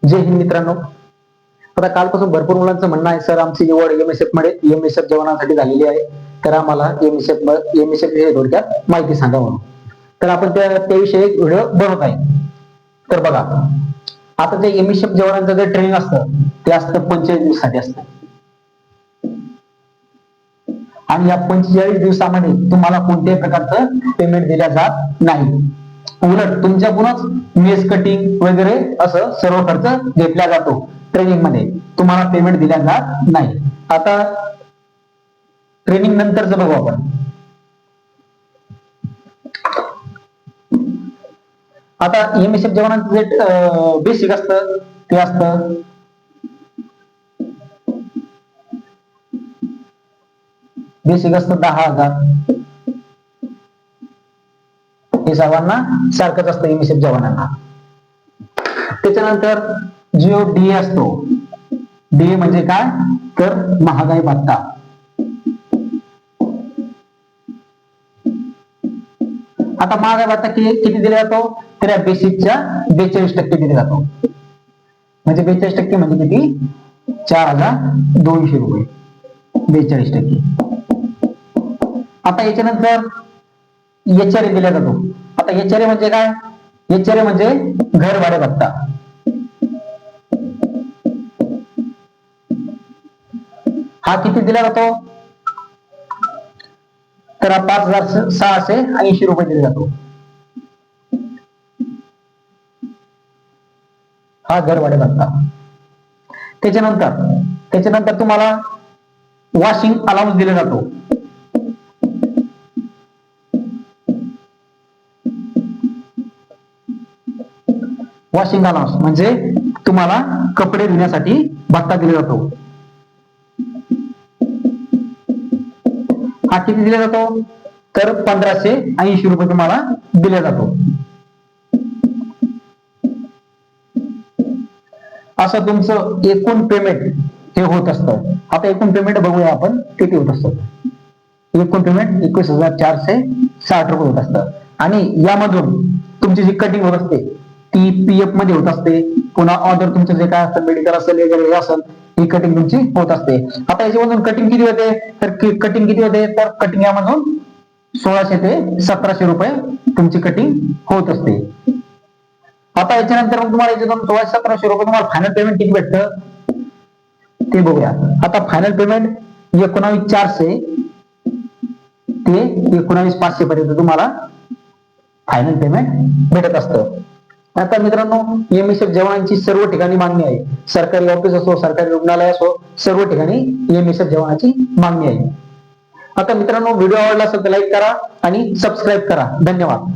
जय हिंद मित्रांनो. आता कालपासून भरपूर मुलांचं म्हणणं आहे, सर आमची निवड एमएसएफ जवानांसाठी झालेली आहे, तर आम्हाला एमएसएफ थोडक्यात माहिती सांगा म्हणून. तर आपण त्याविषयी एक व्हिडिओ बनवत आहे. तर बघा, आता जे एमएसएफ जवानांचं जे ट्रेनिंग असतं ते असतं 45 दिवसासाठी असतं, आणि या 45 दिवसामध्ये तुम्हाला कोणत्याही प्रकारचं पेमेंट दिल्या जात नाही. उलट तुमच्याकडूनच मेस कटिंग वगैरे असं सर्व खर्च घेतला जातो. ट्रेनिंग मध्ये तुम्हाला पेमेंट दिल्या जात नाही. आता ट्रेनिंग नंतरच बघू आपण. आता एमएसएफ जवानांचं जे बेसिक असतं ते असतं बेसिक असतं 10,000. हे सर्वांना सारखंच असतं एमएसएफ जवानांना. त्याच्यानंतर जो डीए असतो, डीए म्हणजे काय तर महागाई भत्ता. आता महागाई भत्ता किती दिला जातो तर या बेसिकच्या 42% दिला जातो. म्हणजे 42% म्हणजे किती, 4,200 रुपये. 42%. आता याच्यानंतर एचआरए दिला जातो. आता एचआरए म्हणजे काय, एचआरए म्हणजे घर भाडे भत्ता. हा किती दिला जातो तर 5,680 रुपये दिला जातो. हा घर भाडे भत्ता. त्याच्यानंतर तुम्हाला वॉशिंग अलाउन्स दिला जातो. वॉशिंग अलाउन्स म्हणजे तुम्हाला कपडे धुण्यासाठी भत्ता दिला जातो. हा किती दिला जातो तर 1,580 रुपये तुम्हाला दिला जातो. असं तुमचं एकूण पेमेंट हे होत असतं. आता एकूण पेमेंट बघूया आपण किती होत असतं. एकूण पेमेंट 21,460 रुपये होत असतं. आणि यामधून तुमची जी कटिंग होत असते ती पीएफ मध्ये होत असते. पुन्हा ऑर्डर तुमचं जे काय असतं मेडिकल असेल वगैरे असेल, ही कटिंग तुमची होत असते. आता याच्यामधून कटिंग किती होते तर कटिंग यामधून 1,600 ते 1,700 रुपये तुमची कटिंग होत असते. आता याच्यानंतर मग तुम्हाला याच्यातून 1,600-1,700 रुपये तुम्हाला फायनल पेमेंट किती भेटतं ते बघूया. आता फायनल पेमेंट 19,400 ते 19,500 पर्यंत तुम्हाला फायनल पेमेंट भेटत असतं. आता मित्रांनो, एमएसएफ जवानांची सर्व ठिकाणी मागणी आहे. सरकारी ऑफिस असो, सरकारी रुग्णालय असो, सर्व ठिकाणी एमएसएफ जवानाची मागणी आहे. आता मित्रांनो, व्हिडिओ आवडला असेल तर लाईक करा आणि सबस्क्राईब करा. धन्यवाद.